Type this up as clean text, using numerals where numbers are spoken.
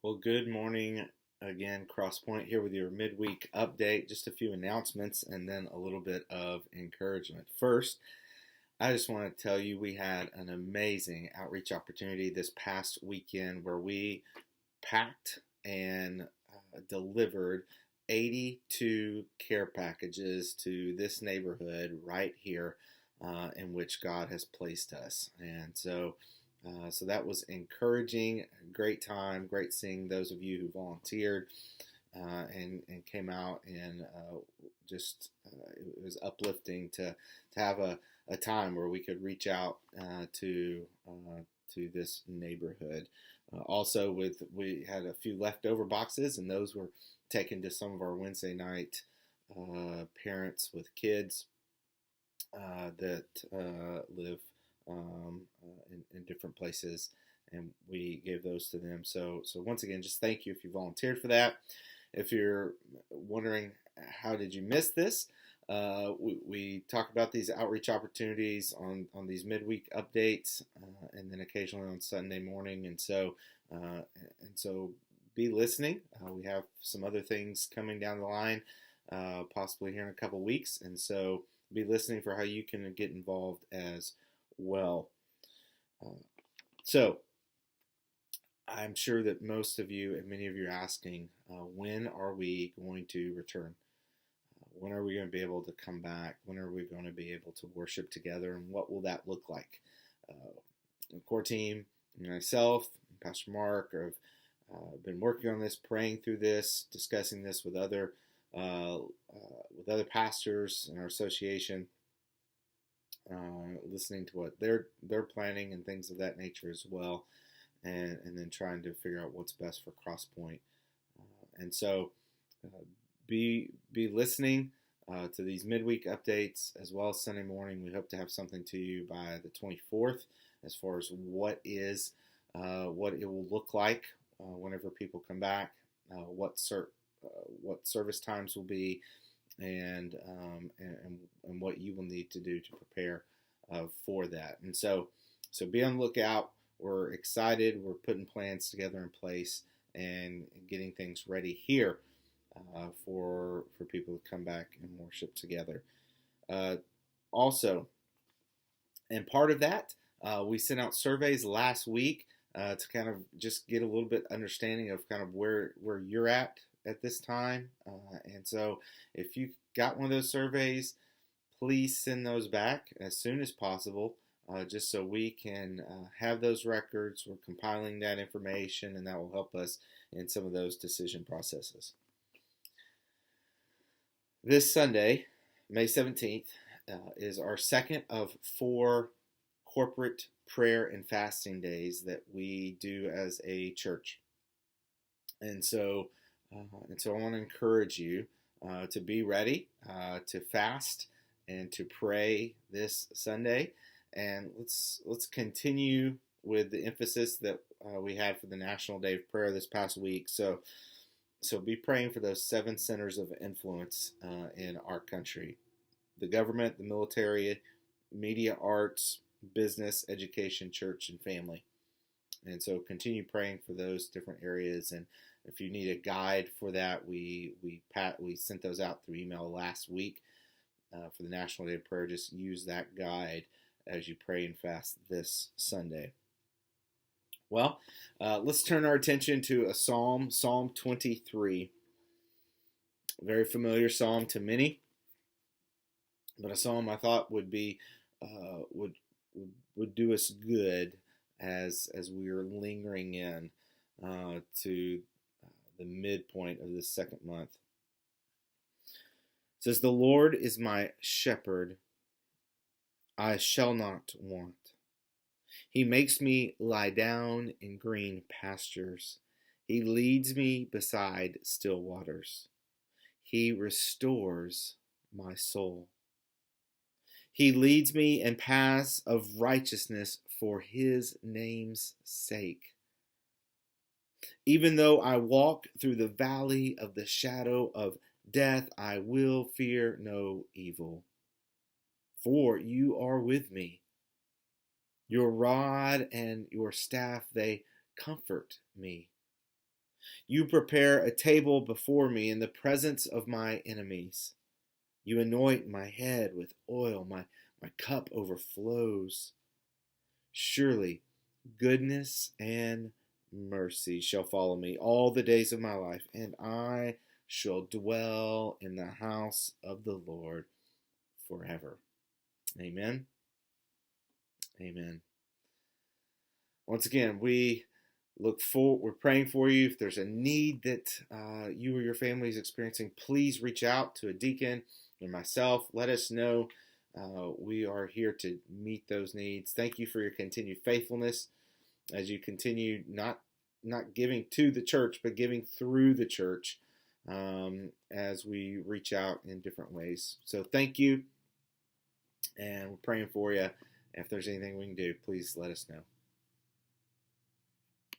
Well, good morning again, Crosspoint here with your midweek update. Just a few announcements and then a little bit of encouragement. First, I just want to tell you we had an amazing outreach opportunity this past weekend where we packed and delivered 82 care packages to this neighborhood right here in which God has placed us. So that was encouraging, great time, great seeing those of you who volunteered and came out and it was uplifting to have a time where we could reach out to this neighborhood. Also, we had a few leftover boxes, and those were taken to some of our Wednesday night parents with kids that live in different places, and we gave those to them. So once again, just thank you if you volunteered for that. If you're wondering how did you miss this, we talk about these outreach opportunities on these midweek updates, and then occasionally on Sunday morning. And so be listening. We have some other things coming down the line, possibly here in a couple weeks, and so be listening for how you can get involved as well. So I'm sure that most of you and many of you are asking, when are we going to return? When are we going to be able to come back? When are we going to be able to worship together? And what will that look like? The core team, myself, and Pastor Mark have been working on this, praying through this, discussing this with other pastors in our association. Listening to what they're planning and things of that nature as well, and then trying to figure out what's best for Crosspoint. And so be listening to these midweek updates as well as Sunday morning. We hope to have something to you by the 24th as far as what it will look like whenever people come back, what service times will be, and what you will need to do to prepare for that. And so be on the lookout. We're excited. We're putting plans together in place and getting things ready here for people to come back and worship together. Also, and part of that, we sent out surveys last week to kind of just get a little bit understanding of kind of where you're at this time. And so if you got one of those surveys, please send those back as soon as possible, just so we can have those records. We're compiling that information, and that will help us in some of those decision processes. This Sunday, May 17th, is our second of 4 corporate prayer and fasting days that we do as a church. And so I want to encourage you to be ready to fast and to pray this Sunday. And let's continue with the emphasis that we had for the National Day of Prayer this past week. So be praying for those 7 centers of influence in our country: the government, the military, media, arts, business, education, church, and family. And so continue praying for those different areas. And if you need a guide for that, we sent those out through email last week for the National Day of Prayer. Just use that guide as you pray and fast this Sunday. Well, let's turn our attention to a psalm, Psalm 23. A very familiar psalm to many, but a psalm I thought would be would do us good as we are lingering in to the midpoint of this second month. It says, "The Lord is my shepherd, I shall not want. He makes me lie down in green pastures. He leads me beside still waters. He restores my soul. He leads me in paths of righteousness for his name's sake. Even though I walk through the valley of the shadow of death, I will fear no evil. For you are with me. Your rod and your staff, they comfort me. You prepare a table before me in the presence of my enemies. You anoint my head with oil. My cup overflows. Surely goodness and mercy shall follow me all the days of my life, and I shall dwell in the house of the Lord forever. Amen. Amen. Once again, we're praying for you. If there's a need that you or your family is experiencing, please reach out to a deacon or myself. Let us know. We are here to meet those needs. Thank you for your continued faithfulness as you continue not giving to the church, but giving through the church as we reach out in different ways. So thank you, and we're praying for you. If there's anything we can do, please let us know.